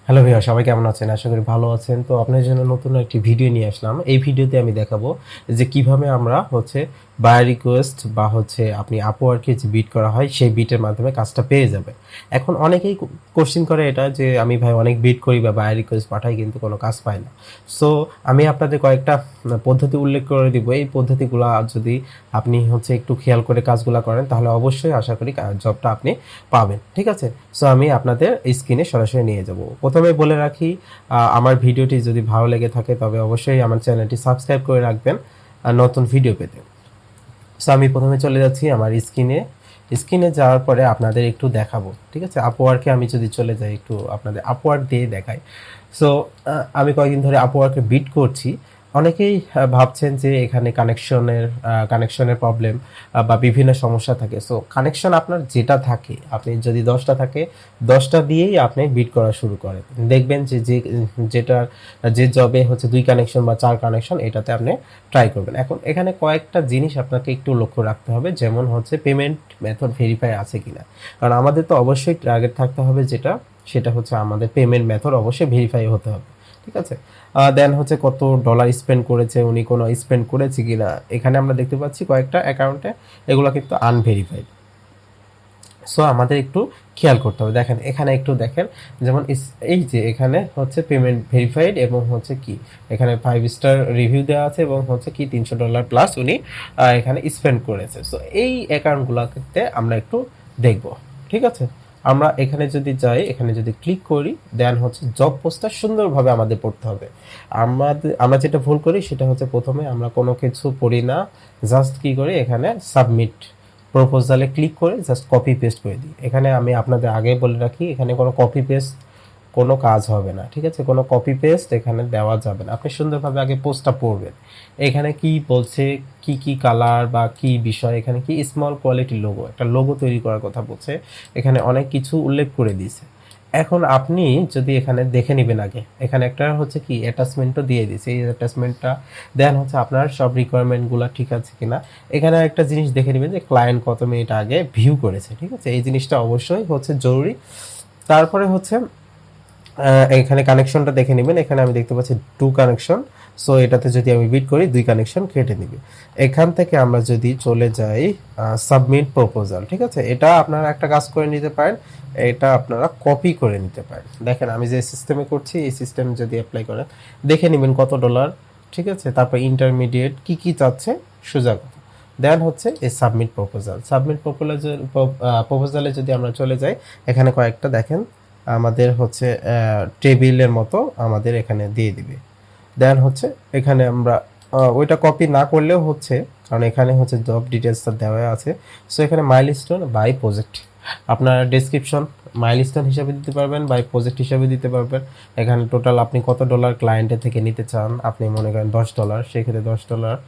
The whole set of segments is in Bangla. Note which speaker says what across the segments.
Speaker 1: হ্যালো ভাইয়া, সবাই কেমন আছেন? আশা করি ভালো আছেন। তো আপনার জন্য নতুন একটি ভিডিও নিয়ে আসলাম। এই ভিডিওতে আমি দেখাবো যে কিভাবে আমরা বায়ার রিকোয়েস্ট বা আপনি আপওয়ার্কে যে বিট করা হয় সেই বিটের মাধ্যমে কাজটা পেয়ে যাবেন। এখন অনেকেই কোশ্চেন করে এটা যে আমি ভাই অনেক বিট করি বা বায়ার রিকোয়েস্ট পাঠাই কিন্তু কোনো কাজ পাই না। সো আমি আপনাদের কয়েকটা পদ্ধতি উল্লেখ করে দিব। এই পদ্ধতিগুলা যদি আপনি একটু খেয়াল করে কাজগুলা করেন তাহলে অবশ্যই আশা করি জবটা আপনি পাবেন। ঠিক আছে? সো আমি আপনাদের স্ক্রিনে সরাসরি নিয়ে যাব। প্রথমে বলে রাখি, আমার ভিডিওটি যদি ভালো লেগে থাকে তবে অবশ্যই আমার চ্যানেলটি সাবস্ক্রাইব করে রাখবেন নতুন ভিডিও পেতে। সো আমি প্রথমে চলে যাচ্ছি আমার স্ক্রিনে যাওয়ার পরে আপনাদের একটু দেখাবো। ঠিক আছে? আপওয়ার্কে আমি যদি চলে যাই, একটু আপনাদের আপওয়ার্ক দিয়ে দেখাই। সো আমি কয়েকদিন ধরে আপওয়ার্কে বিট করছি। অনেকেই ভাবছেন যে এখানে কানেকশনের প্রবলেম বা বিভিন্ন সমস্যা থাকে। সো কানেকশন আপনার যেটা থাকে, আপনি যদি 10টা থাকে 10টা দিয়েই আপনি বিট করা শুরু করেন। দেখবেন যেটার যে জবে 2 কানেকশন বা 4 কানেকশন, এটাতে আপনি ট্রাই করবেন। এখন এখানে কয়েকটা জিনিস আপনাকে একটু লক্ষ্য রাখতে হবে, যেমন পেমেন্ট মেথড ভেরিফাই আছে কিনা। কারণ আমাদের তো অবশ্যই টার্গেট থাকতে হবে সেটা আমাদের পেমেন্ট মেথড অবশ্যই ভেরিফাই হতে হবে। ঠিক আছে? দেন কত ডলার স্পেন্ড করেছে উনি, কোনো স্পেন্ড করেছে কিনা। এখানে আমরা দেখতে পাচ্ছি কয়েকটা অ্যাকাউন্টে এগুলো কিন্তু আনভেরিফাইড। সো আমাদের একটু খেয়াল করতে হবে। দেখেন এখানে একটু দেখেন, যেমন এই যে এখানে পেমেন্ট ভেরিফাইড এবং কি এখানে 5 স্টার রিভিউ দেওয়া আছে এবং কি $300 প্লাস উনি এখানে স্পেন্ড করেছে। সো এই অ্যাকাউন্টগুলোতে আমরা একটু দেখব। ঠিক আছে? আমরা এখানে যদি যাই, এখানে যদি ক্লিক করি, দেন জব পোস্টটা সুন্দরভাবে আমাদের পড়তে হবে। আমরা যেটা ভুল করি সেটা প্রথমে আমরা কোনো কিছু পড়ি না, জাস্ট কি করি, এখানে সাবমিট প্রপোজালে ক্লিক করে জাস্ট কপি পেস্ট করে দিই। এখানে আমি আপনাদের আগে বলে রাখি, এখানে কোনো কপি পেস্ট কোনো কাজ হবে না। ঠিক আছে? কোনো কপি পেস্ট এখানে দেওয়া যাবে না। আপনি সুন্দরভাবে আগে পোস্টটা পড়বেন। এখানে কি বলছে, কি কি কালার বা কি বিষয়, এখানে কি স্মল কোয়ালিটি লোগো, একটা লোগো তৈরি করার কথা বলছে। এখানে অনেক কিছু উল্লেখ করে দিয়েছে। এখন আপনি যদি এখানে দেখে নেবেন আগে, এখানে একটা কি অ্যাটাচমেন্টও দিয়ে দিয়েছে। এই অ্যাটাচমেন্টটা দেন আপনার সব রিকোয়ারমেন্টগুলো ঠিক আছে কিনা। এখানে একটা জিনিস দেখে নেবেন যে ক্লায়েন্ট কত মিনিট আগে ভিউ করেছে। ঠিক আছে? এই জিনিসটা অবশ্যই জরুরি। তারপরে এখানে কানেকশনটা দেখে নেবেন। এখানে আমি দেখতে পাচ্ছি 2 কানেকশন। সো এটাতে যদি আমি বিট করি 2 কানেকশন কেটে নিবে। এখান থেকে আমরা যদি চলে যাই সাবমিট প্রপোজাল। ঠিক আছে? এটা আপনারা একটা কাজ করে নিতে পারেন, এটা আপনারা কপি করে নিতে পারেন। দেখেন আমি যে সিস্টেমে করছি, এই সিস্টেম যদি অ্যাপ্লাই করেন দেখে নেবেন কত ডলার। ঠিক আছে? তারপর ইন্টারমিডিয়েট কি কি চাচ্ছে, সোজা কথা। দেন এই প্রপোজালে যদি আমরা চলে যাই, এখানে কয়েকটা দেখেন আমাদের টেবিলের মতো আমাদের এখানে দিয়ে দিবে। দেন এখানে আমরা ওইটা কপি না করলেও কারণ এখানে জব ডিটেলসটা দেওয়া আছে। সো এখানে মাইলস্টোন বাই প্রজেক্ট আপনার ডেসক্রিপশন মাইলস্টোন হিসাবে দিতে পারবেন, বাই প্রজেক্ট হিসাবে দিতে পারবেন। এখানে টোটাল আপনি কত ডলার ক্লায়েন্টের থেকে নিতে চান, আপনি মনে করেন $10, সেক্ষেত্রে $10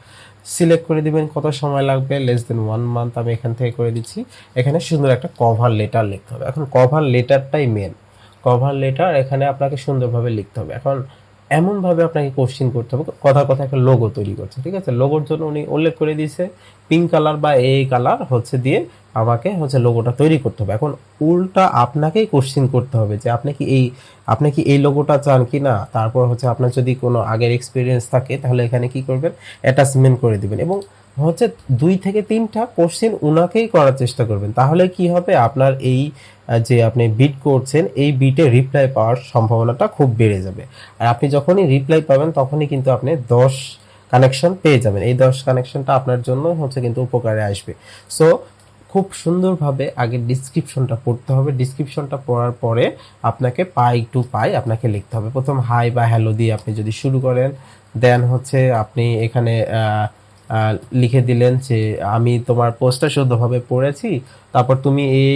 Speaker 1: সিলেক্ট করে দিবেন। কত সময় লাগবে, লেস দেন 1 মান্থ আমি এখান থেকে করে দিচ্ছি। এখানে সুন্দর একটা কভার লেটার লিখতে হবে। এখন কভার লেটারটাই মেন। কভার লেটার এখানে আপনাকে সুন্দরভাবে লিখতে হবে। এখন এমনভাবে আপনাকে কোশ্চিন করতে হবে, কথার কথা একটা লোগো তৈরি করছে। ঠিক আছে? লোগোর জন্য উনি উল্লেখ করে দিয়েছে পিঙ্ক কালার বা এই কালার দিয়ে আমাকে লোগোটা তৈরি করতে হবে। এখন উল্টা আপনাকেই কোশ্চিন করতে হবে যে আপনি কি এই লোগোটা চান কি না। তারপর আপনার যদি কোনো আগের এক্সপিরিয়েন্স থাকে তাহলে এখানে কি করবেন, অ্যাটাচমেন্ট করে দিবেন এবং 2 থেকে 3টা কোশ্চেন উনাকেই করার চেষ্টা করবেন। তাহলে কি হবে, আপনার এই যে আপনি বিট করছেন এই বিটে রিপ্লাই পাওয়ার সম্ভাবনাটা খুব বেড়ে যাবে। আর আপনি যখনই রিপ্লাই পাবেন তখনই কিন্তু আপনি 10 কানেকশন পেয়ে যাবেন। এই 10 কানেকশনটা আপনার জন্য কিন্তু উপকারে আসবে। সো খুব সুন্দরভাবে আগে ডিসক্রিপশনটা পড়তে হবে। ডিসক্রিপশনটা পড়ার পরে আপনাকে পাই টু পাই আপনাকে লিখতে হবে। প্রথম হাই বা হ্যালো দিয়ে আপনি যদি শুরু করেন, দেন আপনি এখানে লিখে দিলেন যে আমি তোমার পোস্টটা শুদ্ধভাবে পড়েছি, তারপর তুমি এই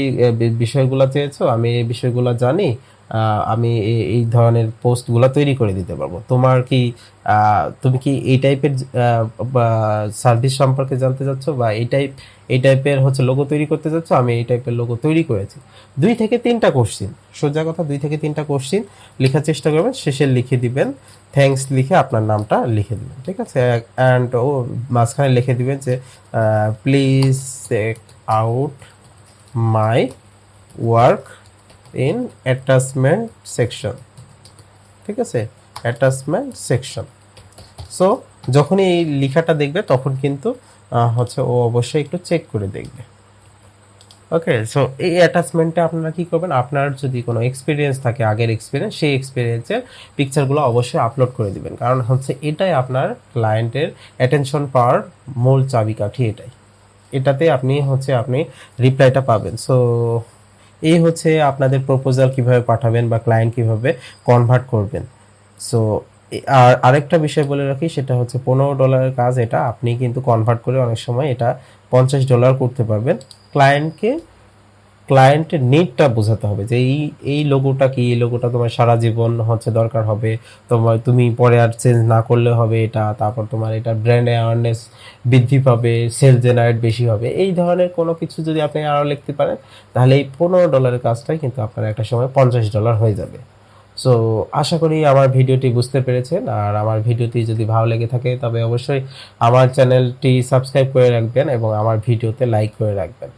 Speaker 1: বিষয়গুলো চেয়েছো, আমি এই বিষয়গুলো জানি, আমি এই ধরনের পোস্টগুলো তৈরি করে দিতে পারবো। তুমি কি এই টাইপের সার্ভিস সম্পর্কে জানতে চাচ্ছ বা এই টাইপের লোগো তৈরি করতে চাচ্ছ, আমি এই টাইপের লোগো তৈরি করেছি। 2 থেকে 3টা কোশ্চিন, সোজা কথা 2 থেকে 3টা কোশ্চিন লেখার চেষ্টা করবেন। শেষে লিখে দিবেন থ্যাঙ্কস, লিখে আপনার নামটা লিখে দিবেন। ঠিক আছে? অ্যান্ড মাঝখানে লিখে দিবেন যে please check out my work in attachment section. ঠিক আছে, অ্যাটাচমেন্ট সেকশন। সো যখনই এই লেখাটা দেখবে তখন কিন্তু হচ্ছে ও অবশ্যই একটু চেক করে দেখবে। ওকে, সো এই অ্যাটাচমেন্টে আপনারা কি করবেন, আপনার যদি কোনো এক্সপিরিয়েন্স থাকে, আগের এক্সপিরিয়েন্স, সেই এক্সপিরিয়েন্সের পিকচারগুলো অবশ্যই আপলোড করে দিবেন, কারণ হচ্ছে এটাই আপনার ক্লায়েন্টের অ্যাটেনশন পাওয়ার মূল চাবিকাঠি। এটাতে আপনি রিপ্লাইটা পাবেন। সো এই হচ্ছে আপনাদের প্রপোজাল কিভাবে পাঠাবেন বা ক্লায়েন্ট কিভাবে কনভার্ট করবেন। সো আর আরেকটা বিষয় বলে রাখি, সেটা হচ্ছে $15 কাজ। এটা আপনি কিন্তু কনভার্ট করে অনেক সময় এটা $50 করতে পারবেন। ক্লায়েন্টকে ক্লায়েন্টের নিডটা বোঝাতে হবে যে এই লোগোটা কি, এই লোগোটা তোমার সারা জীবন হচ্ছে দরকার হবে, তুমি পরে আর চেঞ্জ না করলে হবে এটা, তারপর তোমার এটা ব্র্যান্ড অ্যাওয়ারনেস বৃদ্ধি পাবে, সেল জেনারেট বেশি হবে, এই ধরনের কোনো কিছু যদি আপনি আরও লিখতে পারেন, তাহলে এই $15 কাজটাই কিন্তু আপনার একটা সময় $50 হয়ে যাবে। সো আশা করি আমার ভিডিওটি বুঝতে পেরেছেন, আর আমার ভিডিওটি যদি ভালো লেগে থাকে তবে অবশ্যই আমার চ্যানেলটি সাবস্ক্রাইব করে রাখবেন এবং আমার ভিডিওতে লাইক করে রাখবেন।